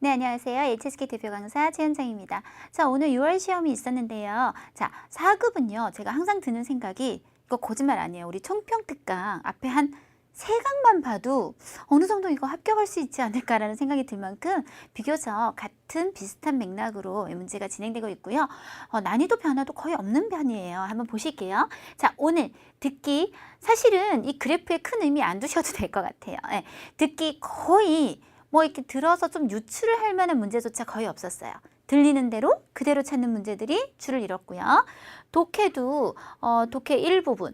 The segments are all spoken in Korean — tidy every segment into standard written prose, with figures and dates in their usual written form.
네, 안녕하세요. HSK 대표 강사 최현정입니다. 자, 오늘 6월 시험이 있었는데요. 자, 4급은요. 제가 항상 드는 생각이 이거 거짓말 아니에요. 우리 총평특강 앞에 한 3강만 봐도 어느 정도 이거 합격할 수 있지 않을까라는 생각이 들 만큼 비교적 같은 비슷한 맥락으로 문제가 진행되고 있고요. 난이도 변화도 거의 없는 편이에요. 한번 보실게요. 자, 오늘 듣기 사실은 이 그래프에 큰 의미 안 두셔도 될 것 같아요. 네, 듣기 거의 이렇게 들어서 좀 유추를 할 만한 문제조차 거의 없었어요. 들리는 대로 그대로 찾는 문제들이 줄을 이뤘고요. 독해도 독해 일부분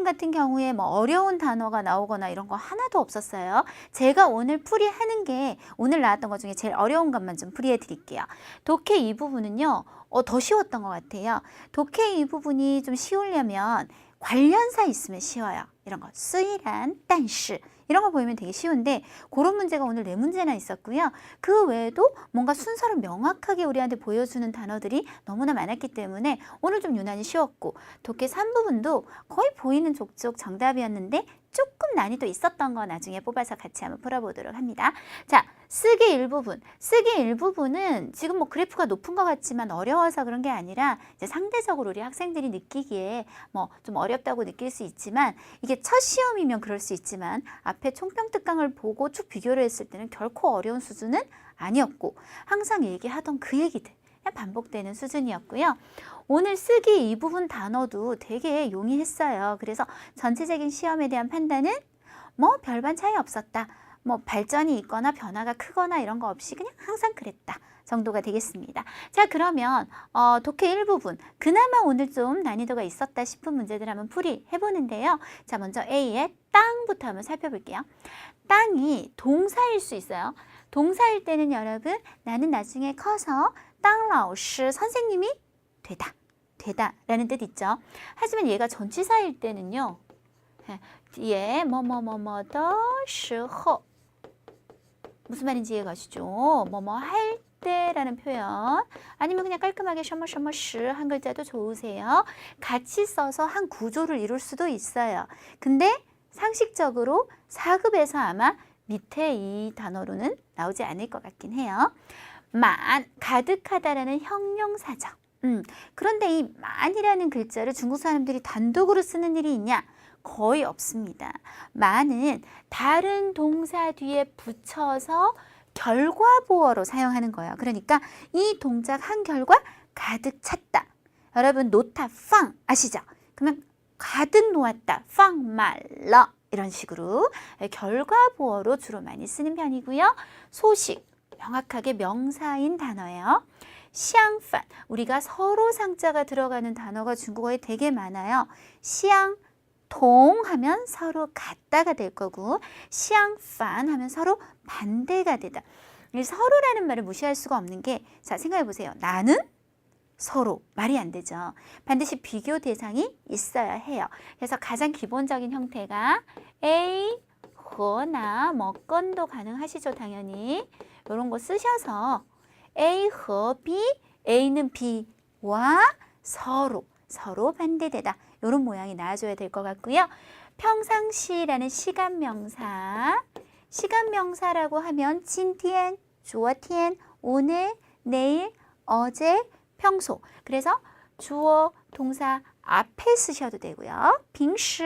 같은 경우에 어려운 단어가 나오거나 이런 거 하나도 없었어요. 제가 오늘 풀이하는 게 오늘 나왔던 것 중에 제일 어려운 것만 좀 풀이해 드릴게요. 독해 이 부분은요. 더 쉬웠던 것 같아요. 독해 이 부분이 좀 쉬우려면 관련사 있으면 쉬워요. 이런 거 수이란, 但是 이런 거 보이면 되게 쉬운데 그런 문제가 오늘 4문제나 있었고요. 그 외에도 뭔가 순서를 명확하게 우리한테 보여주는 단어들이 너무나 많았기 때문에 오늘 좀 유난히 쉬웠고 독해 3부분도 거의 보이는 족족 정답이었는데 조금 난이도 있었던 거 나중에 뽑아서 같이 한번 풀어보도록 합니다. 자, 쓰기 일부분은 지금 그래프가 높은 것 같지만 어려워서 그런 게 아니라 이제 상대적으로 우리 학생들이 느끼기에 좀 어렵다고 느낄 수 있지만 이게 첫 시험이면 그럴 수 있지만 앞에 총평특강을 보고 쭉 비교를 했을 때는 결코 어려운 수준은 아니었고 항상 얘기하던 그 얘기들 그냥 반복되는 수준이었고요. 오늘 쓰기 이 부분 단어도 되게 용이했어요. 그래서 전체적인 시험에 대한 판단은 별반 차이 없었다. 발전이 있거나 변화가 크거나 이런 거 없이 그냥 항상 그랬다 정도가 되겠습니다. 자, 그러면 독해 일부분 그나마 오늘 좀 난이도가 있었다 싶은 문제들 한번 풀이해보는데요. 자, 먼저 A의 땅부터 한번 살펴볼게요. 땅이 동사일 수 있어요. 동사일 때는 여러분 나는 나중에 커서 땅老师 선생님이 되다 라는 뜻 있죠. 하지만 얘가 전치사일 때는요. 뒤에 더时候무슨 말인지 이해가시죠? 할 때라는 표현 아니면 그냥 깔끔하게 셔머시 한 글자도 좋으세요. 같이 써서 한 구조를 이룰 수도 있어요. 근데 상식적으로 4급에서 아마 밑에 이 단어로는 나오지 않을 것 같긴 해요. 가득하다라는 형용사죠. 그런데 이 만이라는 글자를 중국 사람들이 단독으로 쓰는 일이 있냐? 거의 없습니다. 만은 다른 동사 뒤에 붙여서 결과보어로 사용하는 거예요. 그러니까 이 동작 한 결과 가득 찼다. 여러분 놓다 팡 아시죠? 그러면 가득 놓았다. 팡 말러 이런 식으로 결과보어로 주로 많이 쓰는 편이고요. 소식 명확하게 명사인 단어예요.相反 우리가 서로 상자가 들어가는 단어가 중국어에 되게 많아요. 동 하면 서로 같다가 될 거고 相反 하면 서로 반대가 되다. 서로라는 말을 무시할 수가 없는 게 자, 생각해 보세요. 나는 서로 말이 안 되죠. 반드시 비교 대상이 있어야 해요. 그래서 가장 기본적인 형태가 A, 허나 건도 가능하시죠. 당연히 이런 거 쓰셔서 A, 허, B, A는 B와 서로 반대되다. 이런 모양이 나와줘야 될 것 같고요. 평상시라는 시간명사라고 하면 찐티엔, 주어티엔, 오늘, 내일, 어제, 평소. 그래서 주어, 동사 앞에 쓰셔도 되고요. 平时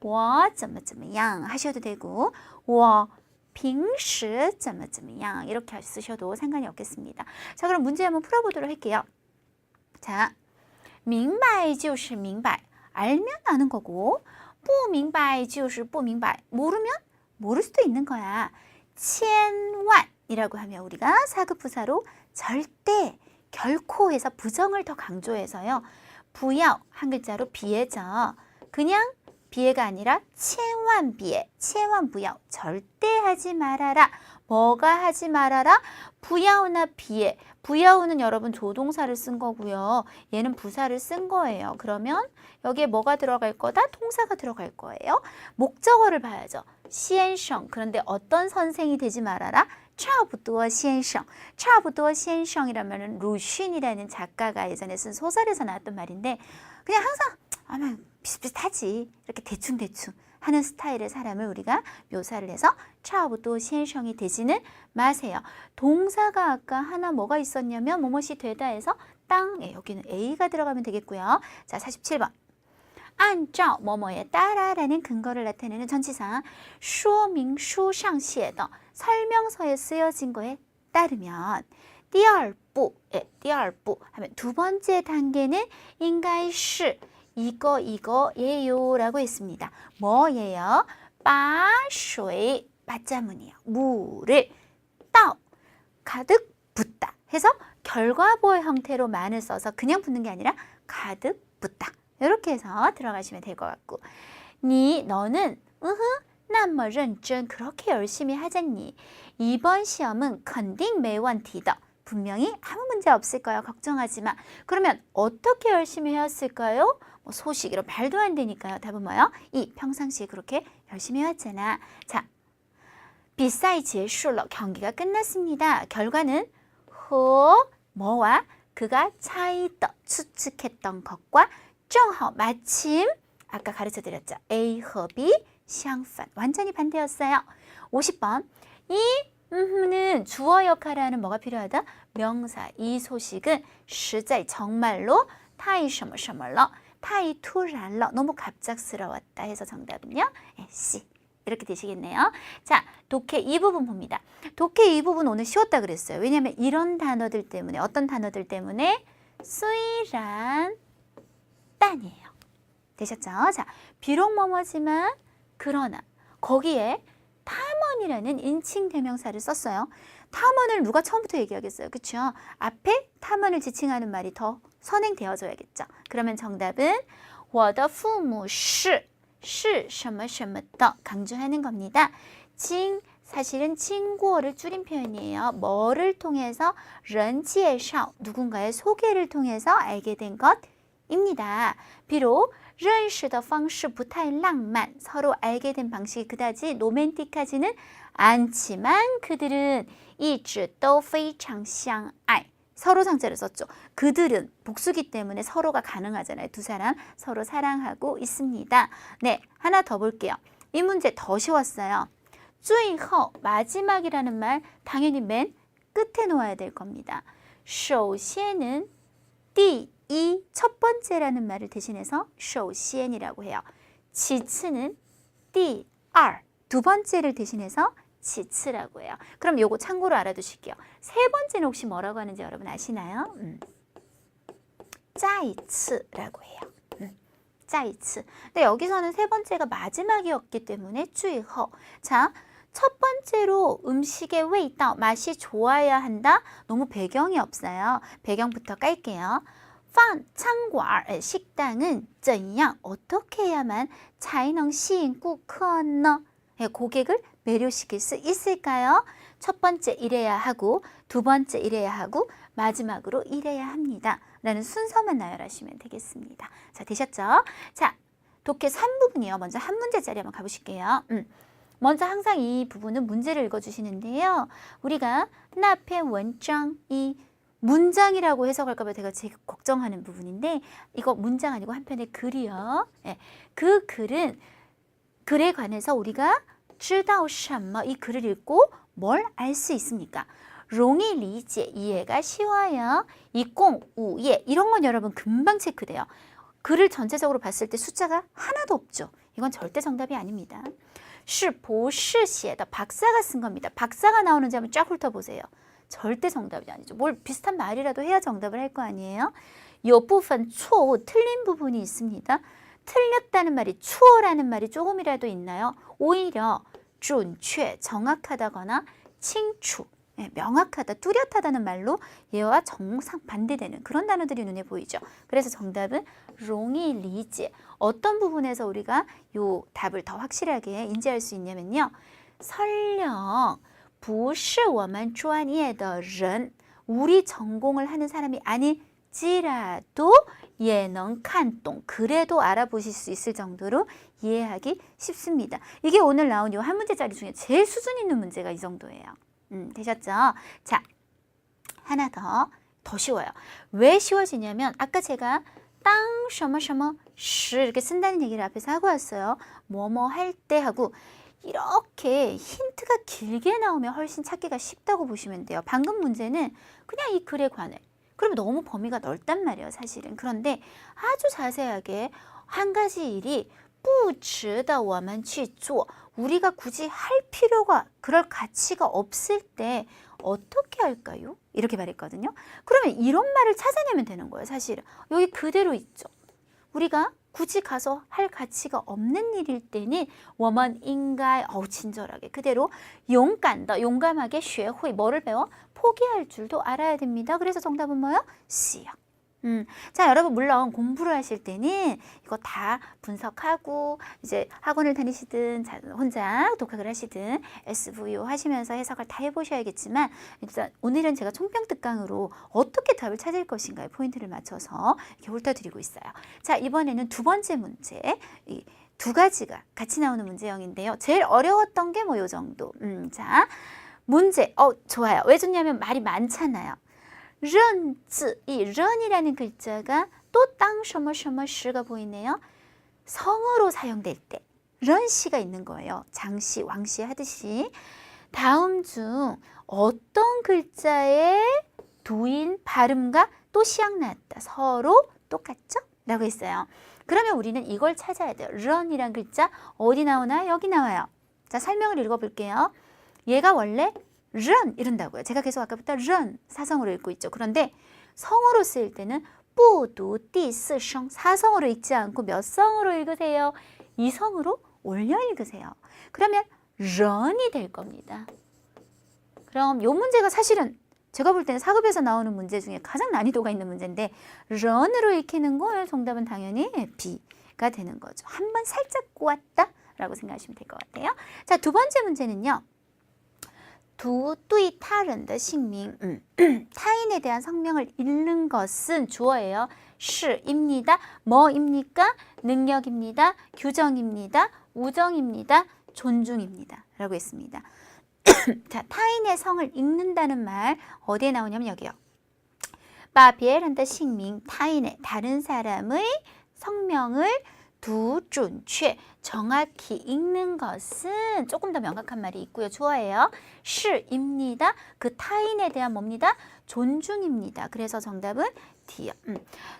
我怎么怎么样 하셔도 되고 我平时怎么怎么样 이렇게 쓰셔도 상관이 없겠습니다. 자, 그럼 문제 한번 풀어보도록 할게요. 자, 明白就是明白 알면 아는 거고 不明白就是不明白 모르면 모를 수도 있는 거야. 千万이라고 하면 우리가 4급 부사로 절대, 결코 해서 부정을 더 강조해서요. 不要 한 글자로 비해죠. 그냥 비해가 아니라 千万别, 千万不要 절대 하지 말아라. 뭐가 하지 말아라? 부야우나 비해. 부야우는 여러분 조동사를 쓴 거고요. 얘는 부사를 쓴 거예요. 그러면 여기에 뭐가 들어갈 거다? 동사가 들어갈 거예요. 목적어를 봐야죠. 시엔성. 그런데 어떤 선생이 되지 말아라? 差不多先生. 差不多先生이라면 루쉰이라는 작가가 예전에 쓴 소설에서 나왔던 말인데 그냥 항상 아마 비슷비슷하지. 이렇게 대충 하는 스타일의 사람을 우리가 묘사를 해서 差不多 先生이 되지는 마세요. 동사가 아까 하나 뭐가 있었냐면 뭐뭐시 되다 해서 땅, 여기는 A가 들어가면 되겠고요. 자, 47번. 按照 뭐뭐에 따라라는 근거를 나타내는 전치사 说明书上写的 설명서에 쓰여진 거에 따르면 第二步, 第二步 하면 두 번째 단계는 应该是 이거예요 라고 했습니다. 뭐예요? 把水 맞자문이에요. 물을 倒 가득 붓다 해서 결과보 형태로 만을 써서 그냥 붓는 게 아니라 가득 붓다. 이렇게 해서 들어가시면 될 것 같고 너는 那么认真 그렇게 열심히 하잖니. 이번 시험은 肯定没问题的 분명히 아무 문제 없을 거야. 걱정하지 마. 그러면 어떻게 열심히 해왔을까요? 뭐 소식 이런 말도 안 되니까요. 답은 뭐예요? 이 평상시에 그렇게 열심히 해왔잖아. 자, 比赛结束了 경기가 끝났습니다. 결과는 和 뭐와 그가 차이더 추측했던 것과 正好 마침 아까 가르쳐 드렸죠. A 和 B 相反 완전히 반대였어요. 50번 는 주어 역할을 하는 뭐가 필요하다? 명사. 이 소식은 实在 정말로 太什么什么了 太突然了 너무 갑작스러웠다 해서 정답은요. C. 이렇게 되시겠네요. 자, 독해 이 부분 봅니다. 독해 이 부분 오늘 쉬웠다 그랬어요. 왜냐하면 이런 단어들 때문에 어떤 단어들 때문에 虽然 딴이에요. 되셨죠? 자, 비록 뭐뭐지만 그러나 거기에 탐언이라는 인칭 대명사를 썼어요. 탐언을 누가 처음부터 얘기하겠어요. 그렇죠? 앞에 탐언을 지칭하는 말이 더 선행되어져야겠죠. 그러면 정답은 我的父母是什么什么的 강조하는 겁니다. 사실은 친구어를 줄인 표현이에요. 뭐를 통해서 人介绍 누군가의 소개를 통해서 알게 된 것입니다. 비록 认识的方式不太浪漫 서로 알게 된 방식이 그다지 로맨틱하지는 않지만 그들은 一直都非常相爱 서로 상태를 썼죠. 그들은 복수기 때문에 서로가 가능하잖아요. 두 사람 서로 사랑하고 있습니다. 네, 하나 더 볼게요. 이 문제 더 쉬웠어요. 最后 마지막이라는 말 당연히 맨 끝에 놓아야 될 겁니다. 首先은 第一 첫 번째라는 말을 대신해서 首先이라고 해요. 其次는 第二 두 번째를 대신해서 其次라고 해요. 그럼 요거 참고로 알아두실게요. 세 번째는 혹시 뭐라고 하는지 여러분 아시나요? 再一次라고 해요. 再一次. 근데 여기서는 세 번째가 마지막이었기 때문에 最后. 자, 첫 번째로 음식의 味道 맛이 좋아야 한다. 너무 배경이 없어요. 배경부터 깔게요. 饭餐馆 식당은 怎样 어떻게 해야만 才能吸引顾客呢? 고객을 매료시킬 수 있을까요? 첫 번째 이래야 하고 두 번째 이래야 하고 마지막으로 이래야 합니다. 라는 순서만 나열하시면 되겠습니다. 자, 되셨죠? 자, 독해 3부분이요. 먼저 한 문제짜리 한번 가보실게요. 먼저 항상 이 부분은 문제를 읽어주시는데요. 우리가 那篇文章 이 문장이라고 해석할까 봐 제가 제일 걱정하는 부분인데 이거 문장 아니고 한편의 글이요. 그 글은 글에 관해서 우리가 知道什么 이 글을 읽고 뭘 알 수 있습니까? 容易理解 이해가 쉬워요. 一共 5页 이런 건 여러분 금방 체크돼요. 글을 전체적으로 봤을 때 숫자가 하나도 없죠. 이건 절대 정답이 아닙니다. 是博士写的 박사가 쓴 겁니다. 박사가 나오는지 한번 쫙 훑어보세요. 절대 정답이 아니죠. 뭘 비슷한 말이라도 해야 정답을 할 거 아니에요? 이 부분 错误 틀린 부분이 있습니다. 틀렸다는 말이 추어라는 말이 조금이라도 있나요? 오히려 准确 정확하다거나 清楚 명확하다, 뚜렷하다는 말로 얘와 정상 반대되는 그런 단어들이 눈에 보이죠. 그래서 정답은 容易理解 어떤 부분에서 우리가 요 답을 더 확실하게 인지할 수 있냐면요. 설령 不是我们专业的人 우리 전공을 하는 사람이 아닐지라도 也能看懂 그래도 알아보실 수 있을 정도로 이해하기 쉽습니다. 이게 오늘 나온 이 한 문제짜리 중에 제일 수준 있는 문제가 이 정도예요. 되셨죠? 자, 하나 더 쉬워요. 왜 쉬워지냐면 아까 제가 当什么什么시 이렇게 쓴다는 얘기를 앞에서 하고 왔어요. 뭐뭐 할 때 하고 이렇게 힌트가 길게 나오면 훨씬 찾기가 쉽다고 보시면 돼요. 방금 문제는 그냥 이 글에 관해. 그러면 너무 범위가 넓단 말이에요, 사실은. 그런데 아주 자세하게 한 가지 일이 不值得我们去做 우리가 굳이 할 필요가 그럴 가치가 없을 때 어떻게 할까요? 이렇게 말했거든요. 그러면 이런 말을 찾아내면 되는 거예요, 사실은. 여기 그대로 있죠. 우리가 굳이 가서 할 가치가 없는 일일 때는 我们应该 친절하게 그대로 勇敢的 용감하게 学会 뭐를 배워? 포기할 줄도 알아야 됩니다. 그래서 정답은 뭐예요? C요. 자, 여러분 물론 공부를 하실 때는 이거 다 분석하고 이제 학원을 다니시든 혼자 독학을 하시든 SVO 하시면서 해석을 다 해보셔야겠지만 일단 오늘은 제가 총평특강으로 어떻게 답을 찾을 것인가에 포인트를 맞춰서 이렇게 훑어드리고 있어요. 자, 이번에는 두 번째 문제. 이 두 가지가 같이 나오는 문제형인데요. 제일 어려웠던 게 뭐 요 정도. 자, 문제. 좋아요. 왜 좋냐면 말이 많잖아요. 认字, 이 认이라는 글자가 또 땅, 什么什么 시가 보이네요. 성으로 사용될 때 认시가 있는 거예요. 장시, 왕시 하듯이. 다음 중 어떤 글자의 두인 발음과 또 시약 나왔다. 서로 똑같죠? 라고 했어요. 그러면 우리는 이걸 찾아야 돼요. 认이란 글자 어디 나오나? 여기 나와요. 자, 설명을 읽어볼게요. 얘가 원래 认 이런다고요. 제가 계속 아까부터 认 사성으로 읽고 있죠. 그런데 성으로 쓰일 때는 不读第四声 사성으로 읽지 않고 몇 성으로 읽으세요? 2성으로 올려 읽으세요. 그러면 认이 될 겁니다. 그럼 이 문제가 사실은 제가 볼 때는 4급에서 나오는 문제 중에 가장 난이도가 있는 문제인데 认으로 읽히는 거 정답은 당연히 B가 되는 거죠. 한번 살짝 꼬았다 라고 생각하시면 될 것 같아요. 자, 두 번째 문제는요. 读对他人的姓名 타인에 대한 성명을 읽는 것은 주어예요. 시입니다. 뭐입니까? 능력입니다. 규정입니다. 우정입니다. 존중입니다. 라고 했습니다. 자, 타인의 성을 읽는다는 말 어디에 나오냐면 여기요. 把别人的姓名 타인의 다른 사람의 성명을 读准确 정확히 읽는 것은 조금 더 명확한 말이 있고요. 주어예요. 시입니다. 그 타인에 대한 뭡니다? 존중입니다. 그래서 정답은 D요.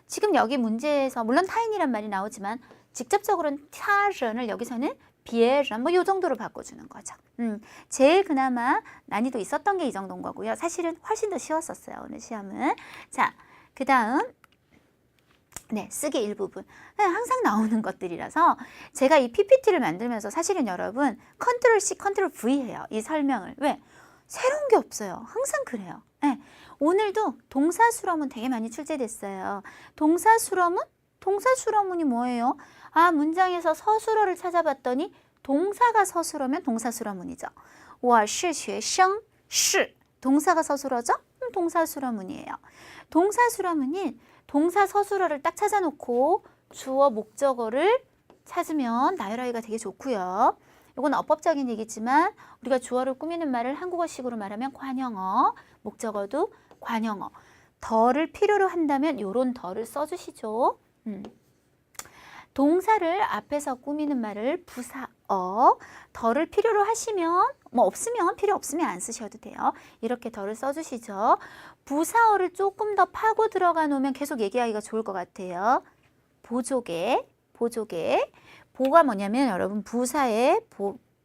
지금 여기 문제에서 물론 타인이란 말이 나오지만 직접적으로는 他人을 여기서는 别人 뭐 요 정도로 바꿔주는 거죠. 제일 그나마 난이도 있었던 게 이 정도인 거고요. 사실은 훨씬 더 쉬웠었어요. 오늘 시험은. 자, 그 다음 네, 쓰기 일부분. 항상 나오는 것들이라서 제가 이 PPT를 만들면서 사실은 여러분 컨트롤 C, 컨트롤 V 해요. 이 설명을. 왜? 새로운 게 없어요. 항상 그래요. 네, 오늘도 동사수러문 되게 많이 출제됐어요. 동사수러문이 뭐예요? 아, 문장에서 서술어를 찾아봤더니 동사가 서술어면 동사수러문이죠. 我是学生, 是 동사가 서술어죠? 동사수러문이에요. 동사수러문인 동사 서술어를 딱 찾아놓고 주어 목적어를 찾으면 나열하기가 되게 좋고요. 이건 어법적인 얘기지만 우리가 주어를 꾸미는 말을 한국어식으로 말하면 관형어, 목적어도 관형어. 더를 필요로 한다면 요런 더를 써주시죠. 동사를 앞에서 꾸미는 말을 부사어, 더를 필요로 하시면 뭐 없으면 필요 없으면 안 쓰셔도 돼요. 이렇게 더를 써주시죠. 부사어를 조금 더 파고 들어가 놓으면 계속 얘기하기가 좋을 것 같아요. 보조개. 보가 뭐냐면 여러분 부사의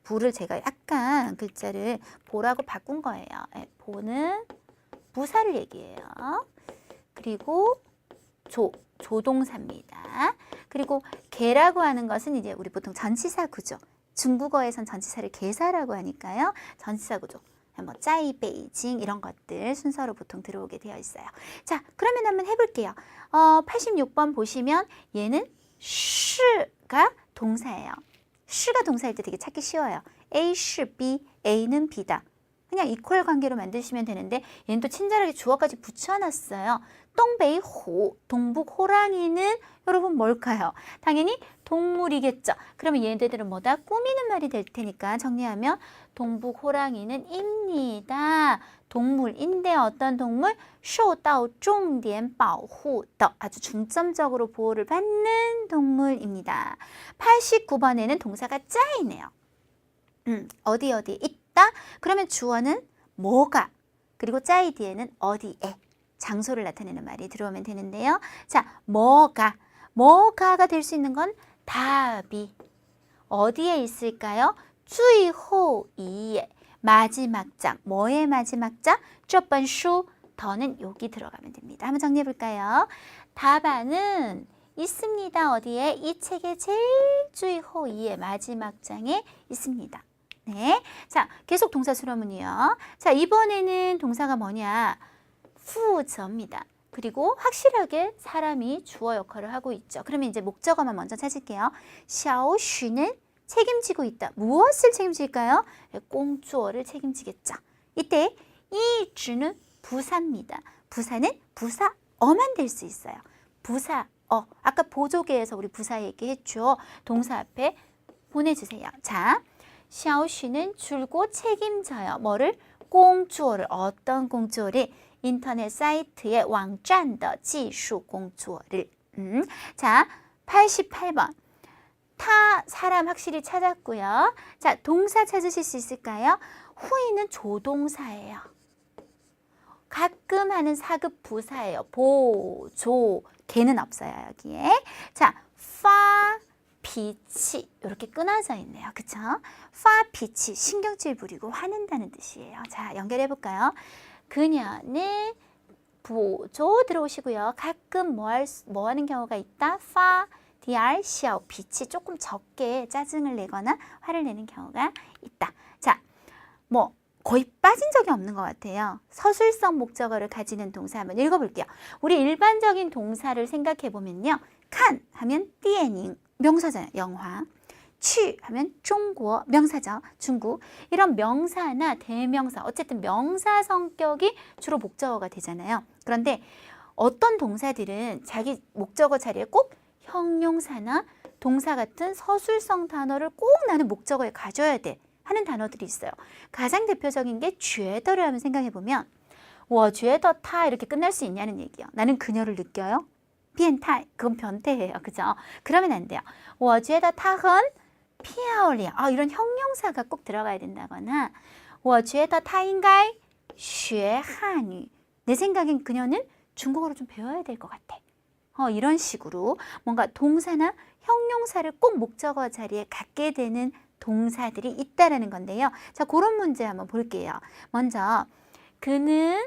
부를 제가 약간 글자를 보라고 바꾼 거예요. 보는 부사를 얘기해요. 그리고 조동사입니다. 그리고 개라고 하는 것은 이제 우리 보통 전치사 구조. 중국어에선 전치사를 개사라고 하니까요. 전치사 구조. 뭐 짜이, 베이징 이런 것들 순서로 보통 들어오게 되어 있어요. 자, 그러면 한번 해볼게요. 86번 보시면 얘는 시가 동사예요. 시가 동사일 때 되게 찾기 쉬워요. A, 시, B, A는 B다. 그냥 이퀄 관계로 만드시면 되는데 얘는 또 친절하게 주어까지 붙여놨어요. 동베이호, 동북 호랑이는 여러분 뭘까요? 당연히 동물이겠죠. 그러면 얘네들은 뭐다? 꾸미는 말이 될 테니까 정리하면 동북 호랑이는 입니다. 동물인데 어떤 동물? 受到重点保护的 아주 중점적으로 보호를 받는 동물입니다. 89번에는 동사가 짜이네요. 어디 있다? 그러면 주어는 뭐가, 그리고 짜이 뒤에는 어디에, 장소를 나타내는 말이 들어오면 되는데요. 자, 뭐가가 될 수 있는 건 답이 어디에 있을까요? 最后一页 마지막 장. 뭐의 마지막 장? 这本书 더는 여기 들어가면 됩니다. 한번 정리해 볼까요? 답안은 있습니다. 어디에? 이 책의 제일 最后一页 마지막 장에 있습니다. 네. 자, 계속 동사 수로문이요. 자, 이번에는 동사가 뭐냐? 负责입니다. 그리고 확실하게 사람이 주어 역할을 하고 있죠. 그러면 이제 목적어만 먼저 찾을게요. 小许는 책임지고 있다. 무엇을 책임질까요? 공주어를 책임지겠죠. 이때 이 주는 부사입니다. 부사는 부사어만 될 수 있어요. 부사어. 아까 보조개에서 우리 부사 얘기했죠. 동사 앞에 보내주세요. 자, 小许는 줄곧 책임져요. 뭐를? 공주어를. 어떤 공주어를? 인터넷 사이트의 网站的技术工作를. 자, 88번. 사람 확실히 찾았고요. 자, 동사 찾으실 수 있을까요? 후이는 조동사예요. 가끔 하는 사급 부사예요. 보조, 개는 없어요, 여기에. 자, 파, 비치 이렇게 끊어져 있네요. 그쵸? 파, 비치, 신경질 부리고 화낸다는 뜻이에요. 자, 연결해 볼까요? 그녀는 보조 들어오시고요. 가끔 뭐 하는 경우가 있다? 파, 디알, 시아오, 빛이 조금 적게 짜증을 내거나 화를 내는 경우가 있다. 자, 뭐 거의 빠진 적이 없는 것 같아요. 서술성 목적어를 가지는 동사 한번 읽어볼게요. 우리 일반적인 동사를 생각해 보면요. 칸 하면 띠에닝, 명사잖아요. 영화. 취 하면 중국어, 명사죠. 중국. 이런 명사나 대명사, 어쨌든 명사 성격이 주로 목적어가 되잖아요. 그런데 어떤 동사들은 자기 목적어 자리에 꼭 형용사나 동사 같은 서술성 단어를 꼭 나는 목적어에 가져야 돼 하는 단어들이 있어요. 가장 대표적인 게 죄더를 한번 생각해 보면 我觉得他 이렇게 끝날 수 있냐는 얘기예요. 나는 그녀를 느껴요. 变态 그건 변태예요. 그죠? 그러면 안 돼요. 我觉得他很漂亮 이런 형용사가 꼭 들어가야 된다거나 我觉得他应该学汉语 내 생각엔 그녀는 중국어를 좀 배워야 될 것 같아. 이런 식으로 뭔가 동사나 형용사를 꼭 목적어 자리에 갖게 되는 동사들이 있다라는 건데요. 자, 그런 문제 한번 볼게요. 먼저 그는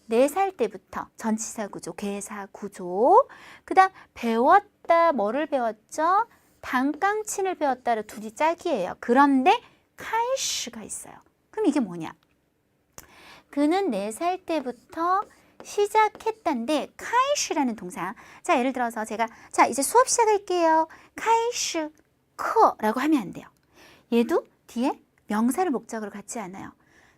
4살 때부터 전치사 구조, 계사 구조. 그다음 배웠다, 뭐를 배웠죠? 단깡친을 배웠다를 둘이 짝이에요. 그런데 카이슈가 있어요. 그럼 이게 뭐냐? 그는 4살 때부터 시작했다인데 카이슈라는 동사. 자, 예를 들어서 제가 자, 이제 수업 시작할게요. 카이슈 커라고 하면 안 돼요. 얘도 뒤에 명사를 목적으로 갖지 않아요.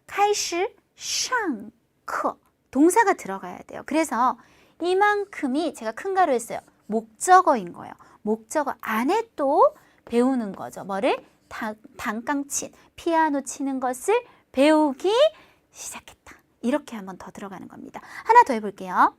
카이슈 샹커 동사가 들어가야 돼요. 그래서 이만큼이 제가 큰 가로 했어요. 목적어인 거예요. 목적어 안에 또 배우는 거죠. 뭐를? 단깡친, 피아노 치는 것을 배우기 시작했다. 이렇게 한번 더 들어가는 겁니다. 하나 더 해볼게요.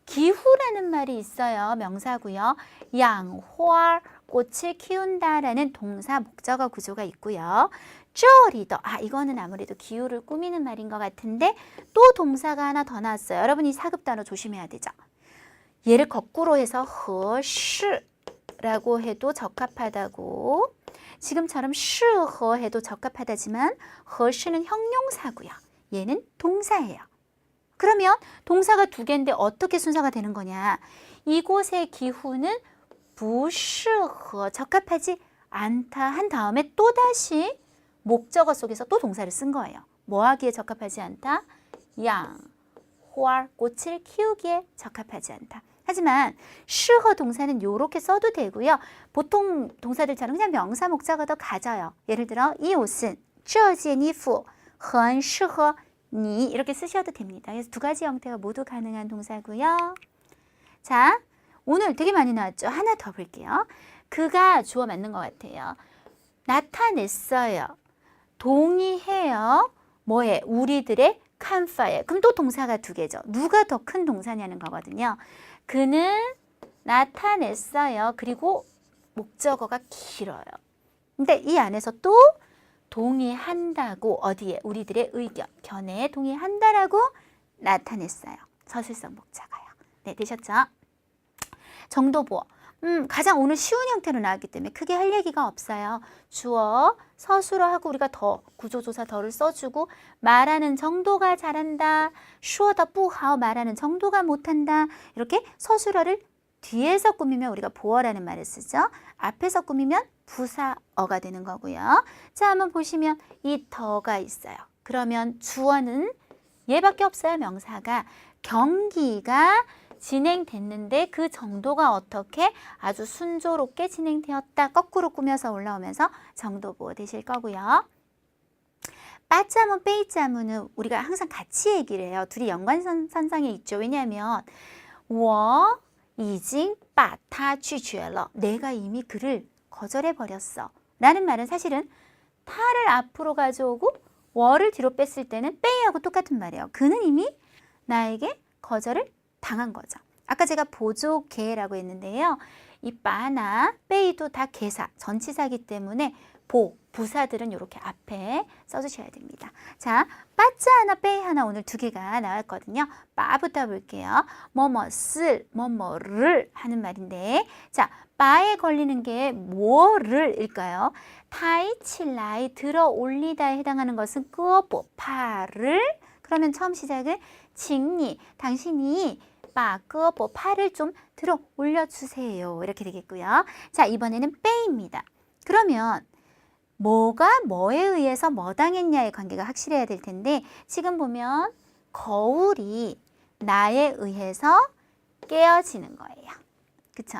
기후라는 말이 있어요. 명사고요. 양화, 꽃을 키운다라는 동사 목적어 구조가 있고요. 쪼리더, 이거는 아무래도 기후를 꾸미는 말인 것 같은데 또 동사가 하나 더 나왔어요. 여러분 이 사급 단어 조심해야 되죠. 얘를 거꾸로 해서 허시라고 해도 적합하다고, 지금처럼 시허 해도 적합하다지만 허시는 형용사고요. 얘는 동사예요. 그러면 동사가 2개인데 어떻게 순서가 되는 거냐? 이곳의 기후는 不适合 적합하지 않다 한 다음에 또다시 목적어 속에서 또 동사를 쓴 거예요. 뭐 하기에 적합하지 않다? 양, hoa, 꽃을 키우기에 적합하지 않다. 하지만 适合 동사는 이렇게 써도 되고요. 보통 동사들처럼 그냥 명사 목적어도 가져요. 예를 들어 이 옷은 这件衣服很适合你 이렇게 쓰셔도 됩니다. 그래서 2가지 형태가 모두 가능한 동사고요. 자, 오늘 되게 많이 나왔죠? 하나 더 볼게요. 그가 주어 맞는 것 같아요. 나타냈어요. 동의해요. 뭐에? 우리들의 칸파에. 그럼 또 동사가 두 개죠. 누가 더 큰 동사냐는 거거든요. 그는 나타냈어요. 그리고 목적어가 길어요. 근데 이 안에서 또 동의한다고 어디에? 우리들의 의견, 견해에 동의한다라고 나타냈어요. 서술성 목적어요. 네, 되셨죠? 정도보어. 가장 오늘 쉬운 형태로 나왔기 때문에 크게 할 얘기가 없어요. 주어, 서술어 하고 우리가 더, 구조조사 더를 써주고 말하는 정도가 잘한다. 说得不好 말하는 정도가 못한다. 이렇게 서술어를 뒤에서 꾸미면 우리가 보어라는 말을 쓰죠. 앞에서 꾸미면 부사어가 되는 거고요. 자, 한번 보시면 이 더가 있어요. 그러면 주어는 얘밖에 없어요. 명사가. 경기가 진행됐는데 그 정도가 어떻게 아주 순조롭게 진행되었다. 거꾸로 꾸며서 올라오면서 정도보어 되실 거고요. 빠자문, 빼이자문은 우리가 항상 같이 얘기를 해요. 둘이 연관선상에 있죠. 왜냐하면 我已经把他拒绝了. 내가 이미 그를 거절해버렸어. 라는 말은 사실은 타를 앞으로 가져오고 워를 뒤로 뺐을 때는 빼이하고 똑같은 말이에요. 그는 이미 나에게 거절을 당한 거죠. 아까 제가 보조개라고 했는데요. 이 빠나 빼이도 다 개사, 전치사이기 때문에 부사들은 이렇게 앞에 써주셔야 됩니다. 자, 빠자 하나, 빼이 하나 오늘 두 개가 나왔거든요. 빠부터 볼게요. 뭐뭐쓸, 뭐뭐를 하는 말인데 자, 빠에 걸리는 게 뭐를일까요? 타이칠라이 들어 올리다에 해당하는 것은 끄어보, 파를 그러면 처음 시작은 칭니, 당신이 끄어보, 파를 좀 들어 올려주세요. 이렇게 되겠고요. 자, 이번에는 빼입니다. 그러면 뭐가 뭐에 의해서 뭐 당했냐의 관계가 확실해야 될 텐데 지금 보면 거울이 나에 의해서 깨어지는 거예요. 그쵸?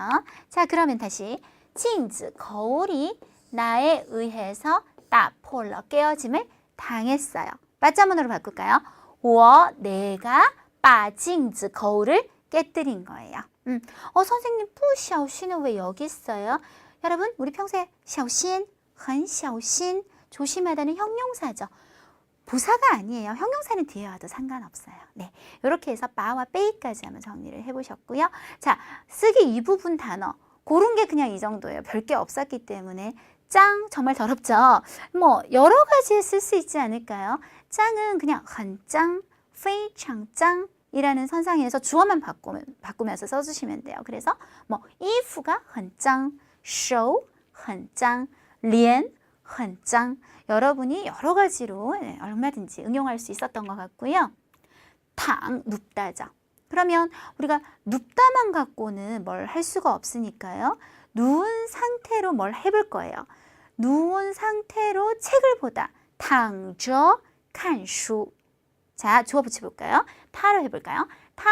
자, 그러면 다시 칭즈, 거울이 나에 의해서 따폴러, 깨어짐을 당했어요. 빠자문으로 바꿀까요? 我, 내가 빠징즈, 거울을 깨뜨린 거예요. 선생님, 不小心은 왜 여기 있어요? 여러분, 우리 평소에 小心, 很小心, 조심하다는 형용사죠. 부사가 아니에요. 형용사는 뒤에 와도 상관없어요. 네, 이렇게 해서 빠와 빼이까지 한번 정리를 해보셨고요. 자, 쓰기 이 부분 단어 고른 게 그냥 이 정도예요. 별게 없었기 때문에 짱 정말 더럽죠. 뭐 여러 가지에 쓸 수 있지 않을까요? 짱은 그냥 很짱, 非常짱 이라는 선상에서 주어만 바꾸면서 써주시면 돼요. 그래서 뭐衣服가 很짱, 手很짱, 脸很짱 여러분이 여러 가지로 얼마든지 응용할 수 있었던 것 같고요. 탕, 눕다죠. 그러면 우리가 눕다만 갖고는 뭘 할 수가 없으니까요. 누운 상태로 뭘 해볼 거예요. 누운 상태로 책을 보다. 躺着看书. 자, 주어 붙여볼까요? 타로 해볼까요? 타,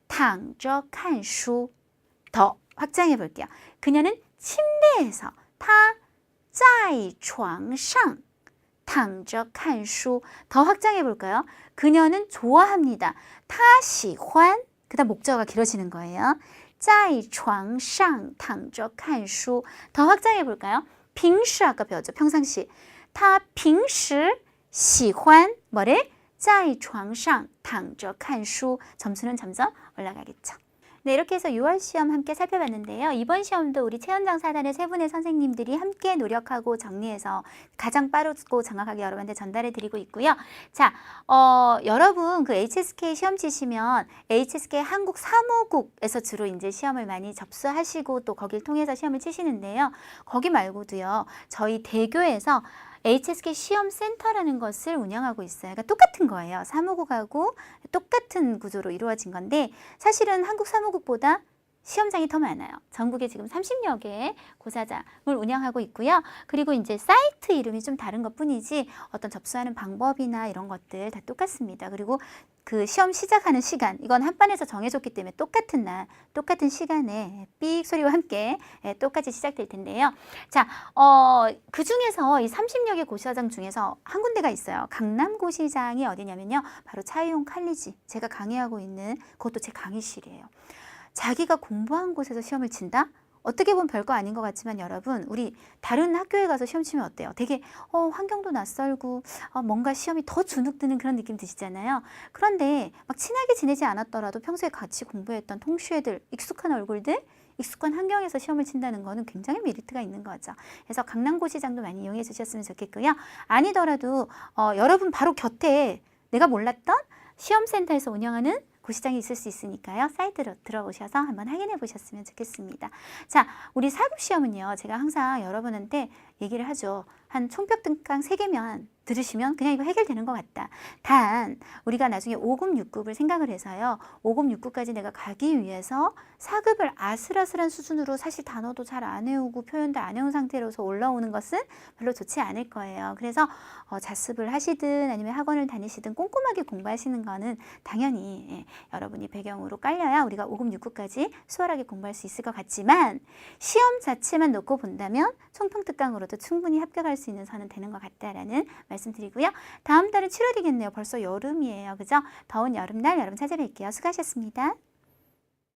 躺着看书. 더 확장해 볼게요. 그녀는 침대에서 타, 在床上躺着看书. 더 확장해 볼까요? 그녀는 좋아합니다. 她喜欢. 그다음 목적어가 길어지는 거예요. 在床上躺着看书. 더 확장해 볼까요? 平时 아까 배웠죠. 평상시. 她平时喜欢 뭐를? 在床上躺着看书. 점수는 점점 올라가겠죠. 네, 이렇게 해서 6월 시험 함께 살펴봤는데요. 이번 시험도 우리 최현정 사단의 세 분의 선생님들이 함께 노력하고 정리해서 가장 빠르고 정확하게 여러분한테 전달해 드리고 있고요. 자, 여러분 그 HSK 시험 치시면 HSK 한국 사무국에서 주로 이제 시험을 많이 접수하시고 또 거길 통해서 시험을 치시는데요. 거기 말고도요. 저희 대교에서 HSK 시험센터라는 것을 운영하고 있어요. 그러니까 똑같은 거예요. 사무국하고 똑같은 구조로 이루어진 건데 사실은 한국 사무국보다 시험장이 더 많아요. 전국에 지금 30여 개의 고사장을 운영하고 있고요. 그리고 이제 사이트 이름이 좀 다른 것 뿐이지 어떤 접수하는 방법이나 이런 것들 다 똑같습니다. 그리고 그 시험 시작하는 시간, 이건 한반에서 정해졌기 때문에 똑같은 날, 똑같은 시간에 삑 소리와 함께 똑같이 시작될 텐데요. 자, 그 중에서 이 30여 개 고시장 중에서 한 군데가 있어요. 강남고시장이 어디냐면요. 바로 차이용 칼리지. 제가 강의하고 있는 그것도 제 강의실이에요. 자기가 공부한 곳에서 시험을 친다? 어떻게 보면 별거 아닌 것 같지만 여러분 우리 다른 학교에 가서 시험 치면 어때요? 되게 환경도 낯설고 뭔가 시험이 더 주눅드는 그런 느낌 드시잖아요. 그런데 막 친하게 지내지 않았더라도 평소에 같이 공부했던 동슈애들, 익숙한 얼굴들, 익숙한 환경에서 시험을 친다는 거는 굉장히 메리트가 있는 거죠. 그래서 강남고시장도 많이 이용해 주셨으면 좋겠고요. 아니더라도 여러분 바로 곁에 내가 몰랐던 시험센터에서 운영하는 고시장이 있을 수 있으니까요. 사이트로 들어오셔서 한번 확인해 보셨으면 좋겠습니다. 자, 우리 4급 시험은요. 제가 항상 여러분한테 얘기를 하죠. 한 총평등강 3개면 들으시면 그냥 이거 해결되는 것 같다. 단 우리가 나중에 5급, 6급을 생각을 해서요. 5급, 6급까지 내가 가기 위해서 4급을 아슬아슬한 수준으로 사실 단어도 잘 안 외우고 표현도 안 외운 상태로서 올라오는 것은 별로 좋지 않을 거예요. 그래서 자습을 하시든 아니면 학원을 다니시든 꼼꼼하게 공부하시는 거는 당연히 여러분이 배경으로 깔려야 우리가 5급, 6급까지 수월하게 공부할 수 있을 것 같지만 시험 자체만 놓고 본다면 총평특강으로도 충분히 합격할 수 있는 선은 되는 것 같다라는 말씀드리고요. 다음 달은 7월이겠네요. 벌써 여름이에요. 그죠? 더운 여름날 여러분 찾아뵐게요. 수고하셨습니다.